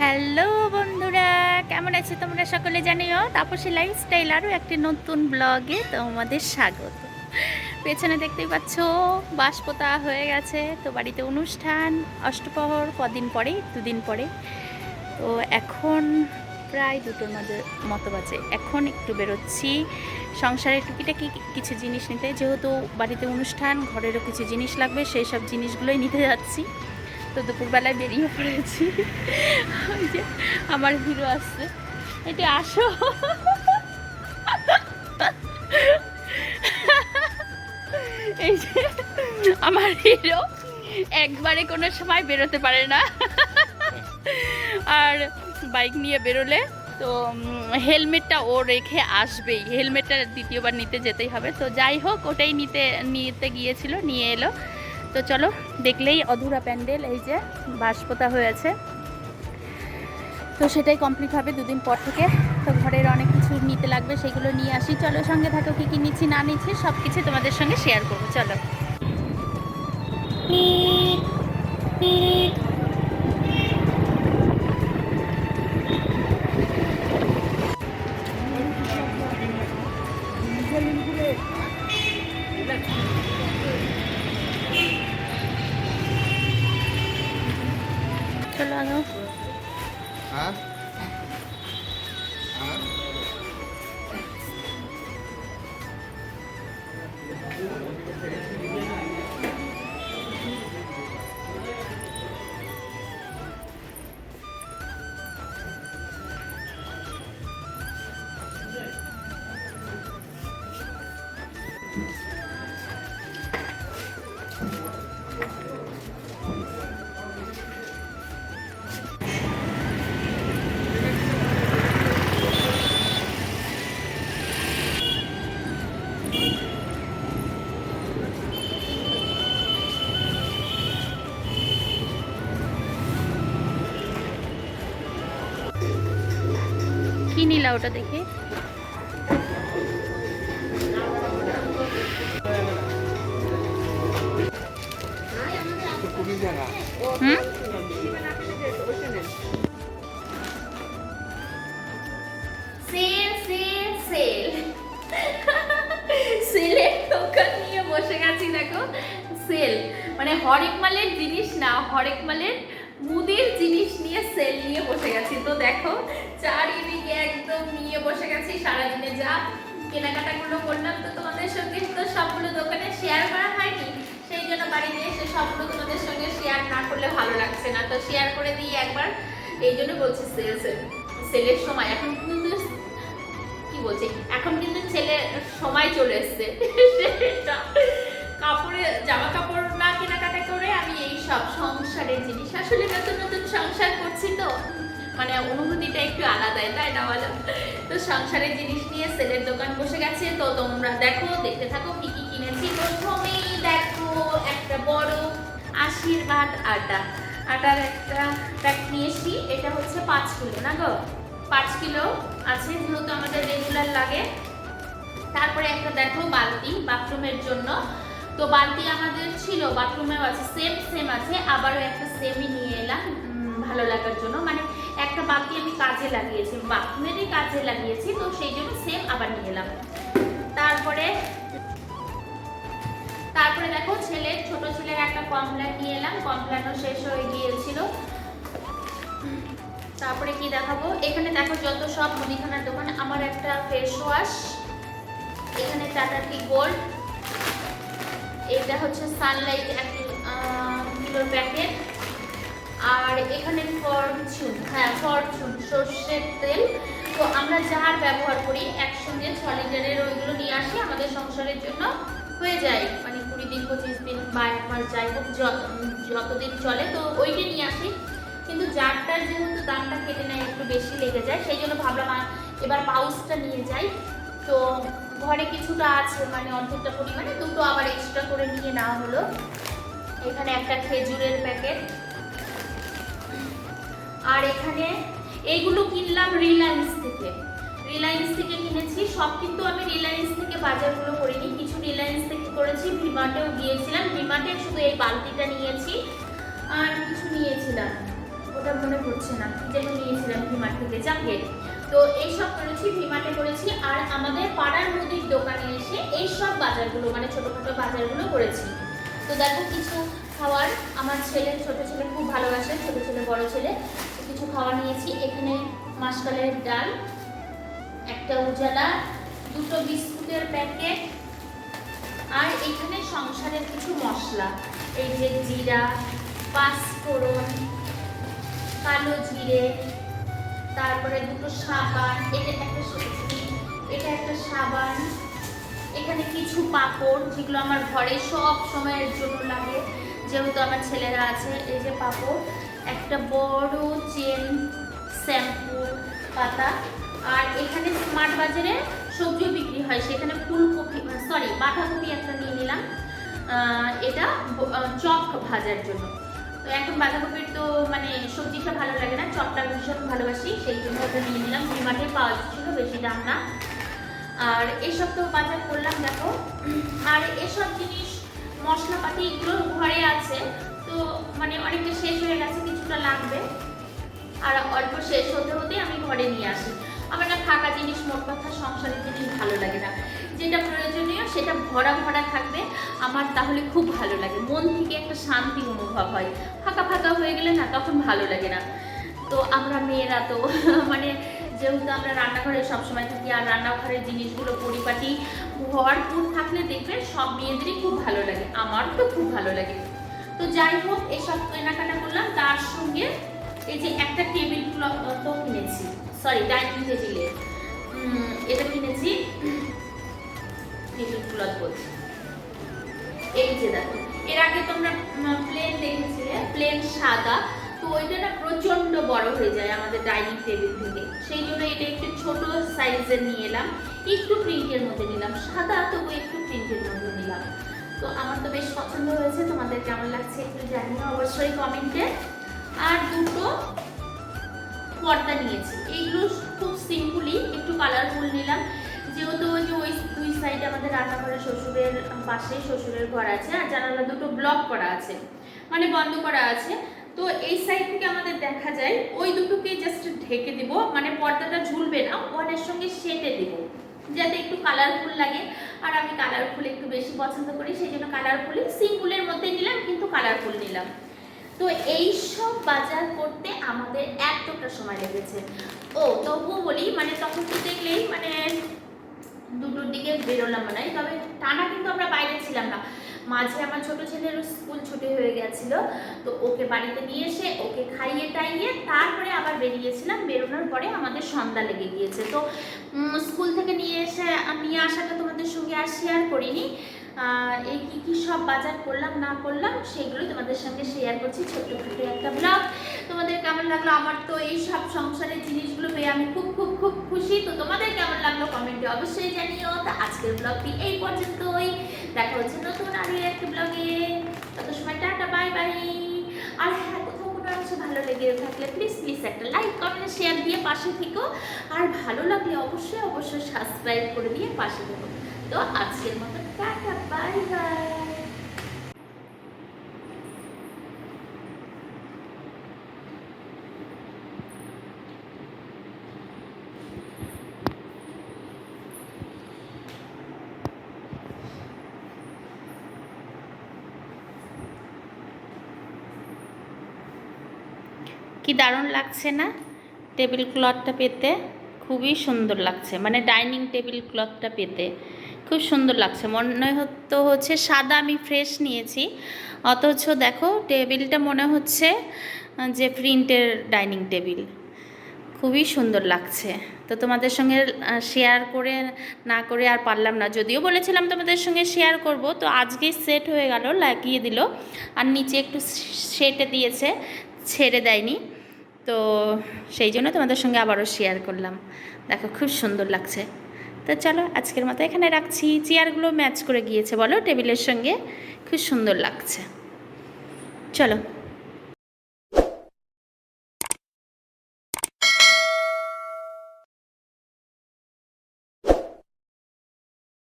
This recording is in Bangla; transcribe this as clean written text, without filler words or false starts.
হ্যালো বন্ধুরা, কেমন আছে তোমরা সকলে? জানিও তাপসী লাইফস্টাইল আরও একটি নতুন ব্লগে তোমাদের স্বাগত। পেছনে দেখতেই পাচ্ছ বাঁশ পোতা হয়ে গেছে, তো বাড়িতে অনুষ্ঠান অষ্টপ্রহর কদিন পরে, দুদিন পরে। তো এখন প্রায় দুটোর মতো বাজে। এখন একটু বেরোচ্ছি সংসারের টুকিটাকি কিছু জিনিস নিতে, যেহেতু বাড়িতে অনুষ্ঠান, ঘরেরও কিছু জিনিস লাগবে, সেই সব জিনিসগুলোই নিতে যাচ্ছি। তো দুপুরবেলায় বেরিয়ে পড়েছি। ওই যে আমার হিরো আসছে, এটা আসো। এই যে আমার হিরো একবারে কোনো সময় বেরোতে পারে না, আর বাইক নিয়ে বেরোলে তো হেলমেটটা ও রেখে আসবেই, হেলমেটটা দ্বিতীয়বার নিতে যেতেই হবে। তো যাই হোক, ওটাই নিতে গিয়েছিল, নিয়ে এলো। তো চলো, দেখলেই অধুরা প্যান্ডেল, এই যে বাঁশ পোতা হয়েছে, তো সেটাই কমপ্লিট হবে দুদিন পর থেকে। তো ঘরের অনেক কিছু নিতে লাগবে, সেগুলো নিয়ে আসি। চলো, সঙ্গে থাকো, কী কী নিচ্ছি না নিচ্ছি সব কিছু তোমাদের সঙ্গে শেয়ার করবো। চলো। চলো আনো। কি নিলা ওটা দেখে? সেলের দোকান নিয়ে বসে গেছি, দেখো সেল মানে হরেক মালের জিনিস না, হরেক মালের মুদির জিনিস নিয়ে সেল নিয়ে বসে গেছি। তো দেখো চারিদিকে একদম নিয়ে বসে গেছি। সারাদিনে যা কেনাকাটাগুলো করলাম, তো তোমাদের সঙ্গে তো সবগুলো দোকানে শেয়ার করা হয়নি, সেই জন্য বাড়িতে এসে সবগুলো তোমাদের সঙ্গে শেয়ার না করলে ভালো লাগছে না, তো শেয়ার করে দিই একবার। এই জন্য বলছি সেলের সময় এখন কিন্তু কি বলছি, এখন কিন্তু ছেলের সময় চলে এসছে। কাপড়ে জামা কাপড় না কেনাকাটা করে আমি এই সব সংসারের জিনিস, আসলে নতুন নতুন সংসার করছি তো মানে অনুভূতিটা একটু আলাদাই, তাই না বলো? তো সংসারের জিনিস নিয়ে সেলের দোকান বসে গেছে। তো তোমরা দেখো, দেখতে থাকো কি কি কিনেছি। প্রথমেই দেখো একটা বড় আশীর্বাদ আটার একটা প্যাক নিয়েছি। এটা হচ্ছে 5 কিলো না গো, 5 কিলো আছে, যেহেতু আমাদের রেগুলার লাগে। তারপরে একটা দেখো বালতি বাথরুমের জন্য, তো বালতি আমাদের ছিল, বাথরুমেও আছে, সেম আছে, আবারও একটা সেমই নিয়ে এলাম ভালো লাগার জন্য। মানে একটা বালতি আমি কাজে লাগিয়েছি, বাথরুমেরই কাজে লাগিয়েছি, তো সেই জন্য সেম আবার নিয়ে এলাম। তারপরে দেখো ছোট ছেলের একটা কমপ্ল্যান নিয়ে এলাম, কমপ্ল্যানও শেষ হয়ে গিয়েছিল। তারপরে কি দেখাবো, এখানে দেখো যত সব মুদিখানার দোকান। আমার একটা ফেস ওয়াশ, এখানে টাটা টি গোল্ড, এটা হচ্ছে সানলাইট 1 কিলোর প্যাকেট, আর এখানে ফরচুন সর্ষের তেল। তো আমরা যার ব্যবহার করি একসঙ্গে 6 লিটারের, ওইগুলো নিয়ে আসি, আমাদের সংসারের জন্য হয়ে যায়, মানে 20 দিন 25 দিন বা 1 মাস, যাই হোক যতদিন চলে, তো ওইটা নিয়ে আসি। কিন্তু জারটার যেহেতু দামটা কেটে নেয়, একটু বেশি লেগে যায়, সেই জন্য ভাবলাম এবার পাউচটা নিয়ে যাই। তো ঘরে কিছুটা আছে, মানে অর্ধেকটা পরিমাণে, দুটো আবার এক্সট্রা করে নিয়ে নেওয়া হলো। এখানে একটা খেজুরের প্যাকেট, আর এখানে এইগুলো কিনলাম রিলায়েন্স থেকে কিনেছি। সব কিন্তু আমি রিলায়েন্স থেকে বাজারগুলো করিনি, কিছু রিলায়েন্স থেকে করেছি, ভিমার্টেও গিয়েছিলাম, ভিমার্টে শুধু এই বালতিটা নিয়েছি, আর কিছু নিয়েছিলাম, ওটা মনে হচ্ছে না, যেটা নিয়েছিলাম ভিমার্ট থেকে জামগেট। তো এইসব করেছি, ভিমার্টে করেছি। আর আমাদের পাড়ার মুদির দোকানে এসে এইসব বাজারগুলো মানে ছোটোখাটো বাজারগুলো করেছি। তো দেখো কিছু খাওয়ার, আমার ছেলে, ছোটো ছেলে খুব ভালোবাসে, ছোটো ছেলে বড় ছেলে, কিছু খাওয়া নিয়েছি। এখানে মাসকলাইয়ের ডাল, একটা উজালা, 2টো বিস্কুটের প্যাকেট, আর এখানে সংসারের কিছু মশলা, এই যে জিরা, পাঁচফোড়ন, কালো জিরে, তারপরে 2টো সাবান, এটা একটা সাবান, এখানে কিছু পাঁপড় যেগুলো আমার ঘরে সব সময়ের জন্য লাগে, যেহেতু আমার ছেলেরা আছে। এই যে পাঁপড়, একটা বড় চেন শ্যাম্পু পাতা। আর এখানে স্মার্ট বাজারে সবজিও বিক্রি হয়, সেখানে ফুলকপি বাঁধাকপি একটা নিয়ে নিলাম, এটা চপ ভাজার জন্য। তো এখন বাঁধাকপির তো মানে সবজিটা ভালো লাগে না, চপটা ভীষণ ভালোবাসি, সেই জন্য ওটা নিয়ে নিলাম। ভিমার্টে পাওয়া যাচ্ছিল, বেশি দাম না। আর এসব তো বাজার করলাম দেখো। আর এসব জিনিস মশলাপাতি এগুলো ঘরে আছে, তো মানে অনেকটা শেষ হয়ে গেছে, কিছুটা লাগবে। আর অল্প শেষ হতে হতেই আমি ঘরে নিয়ে আসি। আমার না ফাঁকা জিনিস, মোট কথা সংসারের জিনিস ভালো লাগে না। যেটা প্রয়োজনীয় সেটা ভরা ভরা থাকবে আমার, তাহলে খুব ভালো লাগে, মন থেকে একটা শান্তি অনুভব হয়। ফাঁকা ফাঁকা হয়ে গেলে না, তখন ভালো লাগে না। তো আমরা মেয়েরা তো মানে যেহেতু আমরা রান্নাঘরে সবসময় থাকি, আর রান্নাঘরের জিনিসগুলো পরিপাটি ভরপুর থাকলে দেখবে সব মেয়েদেরই খুব ভালো লাগে, আমার তো খুব ভালো লাগে। তো যাই হোক, এসব কেনাকাটা করলাম। তার সঙ্গে এই যে একটা টেবিল ক্লথ তো কিনেছি, ডাইনিং টেবিলে এটা কিনেছি, টেবিল ক্লথ বলছি। এই যে দেখো, এর আগে তোমরা প্লেন দেখেছিলে, প্লেন সাদা, তো ওইটা না প্রচন্ড বড় হয়ে যায় আমাদের ডাইনিং টেবিল থেকে, সেই জন্য এটা একটু ছোট সাইজের নিয়ে এলাম, একটু প্রিন্টের মধ্যে নিলাম, সাদা তবু একটু প্রিন্টের মধ্যে নিলাম। তো আমার তো বেশ পছন্দ হয়েছে, তোমাদের কেমন লাগছে একটু জানিও অবশ্যই কমেন্টে। আর 2টো পর্দা নিয়েছি, এইগুলো খুব সিম্পলি, একটু কালারফুল নিলাম, যেহেতু ওই যে ওই 2 সাইডে আমাদের রান্নাঘরে শ্বশুরের পাশে শ্বশুরের ঘর আছে, আর জানালা 2টো ব্লক করা আছে, মানে বন্ধ করা আছে। তো এই সাইড থেকে আমাদের দেখা যায়, ওই 2টোকে জাস্ট ঢেকে দিব, মানে পর্দাটা ঝুলবে না, ওয়ালের সঙ্গে সেটে দিব, যাতে একটু কালারফুল লাগে। আর আমি কালারফুল একটু বেশি পছন্দ করি, সেই জন্য কালারফুলই, সিম্পলের মধ্যে নিলাম কিন্তু কালারফুল নিলাম। তো এই সব বাজার করতে আমাদের এতটা সময় লেগেছে। ও তবুও বলি, মানে তখন তো দেখলেই মানে 2টোর দিকে বেরোলাম মনে হয়, তবে টানা কিন্তু আমরা বাইরে ছিলাম না। মাঝে আমার ছোট ছেলেরও স্কুল ছুটি হয়ে গেছিল, তো ওকে বাড়িতে নিয়ে এসে ওকে খাইয়ে টাইয়ে তারপরে আবার বেরিয়েছিলাম। বেরোনোর পরে আমাদের সন্ধ্যা লেগে গিয়েছে। তো স্কুল থেকে নিয়ে আসাটা তোমাদের সঙ্গে আর শেয়ার করিনি। এই কী সব বাজার করলাম না করলাম সেগুলো তোমাদের সঙ্গে শেয়ার করছি, ছোট্টখাটো একটা ব্লগ। তোমাদের কেমন লাগলো? আমার তো এই সব সংসারের জিনিসগুলো পেয়ে আমি খুব খুব খুব খুশি। তো তোমাদের কেমন লাগলো কমেন্টে অবশ্যই জানিও। তো আজকের ব্লগটি এই পর্যন্তই, দেখা হচ্ছে নতুন আর একটা ব্লগে। তত সময় টাটা, বাই বাই। আর হ্যাঁ, কোথাও কোনো কিছু ভালো লেগে থাকলে প্লিজ একটা লাইক কমেন্ট শেয়ার দিয়ে পাশে থেকো, আর ভালো লাগলে অবশ্যই সাবস্ক্রাইব করে দিয়ে পাশে থেকো। তো আজকের মতো টাটা, বাই বাই। কি দারুণ লাগছে না টেবিল ক্লথটা পেতে? খুবই সুন্দর লাগছে, মানে ডাইনিং টেবিল ক্লথটা পেতে খুব সুন্দর লাগছে। মনে হচ্ছে সাদা আমি ফ্রেশ নিয়েছি, অথচ দেখো টেবিলটা মনে হচ্ছে যে প্রিন্টের ডাইনিং টেবিল। খুবই সুন্দর লাগছে। তো তোমাদের সঙ্গে শেয়ার করে না করে আর পারলাম না, যদিও বলেছিলাম তোমাদের সঙ্গে শেয়ার করব, তো আজকেই সেট হয়ে গেল, লাগিয়ে দিল। আর নিচে একটু সেটে দিয়েছে, ছেড়ে দেয়নি, তো সেই জন্য তোমাদের সঙ্গে আবারও শেয়ার করলাম। দেখো খুব সুন্দর লাগছে। তো চলো আজকের মতো এখানে রাখছি। চেয়ারগুলো ম্যাচ করে গিয়েছে বলো টেবিলের সঙ্গে, খুব সুন্দর লাগছে। চলো।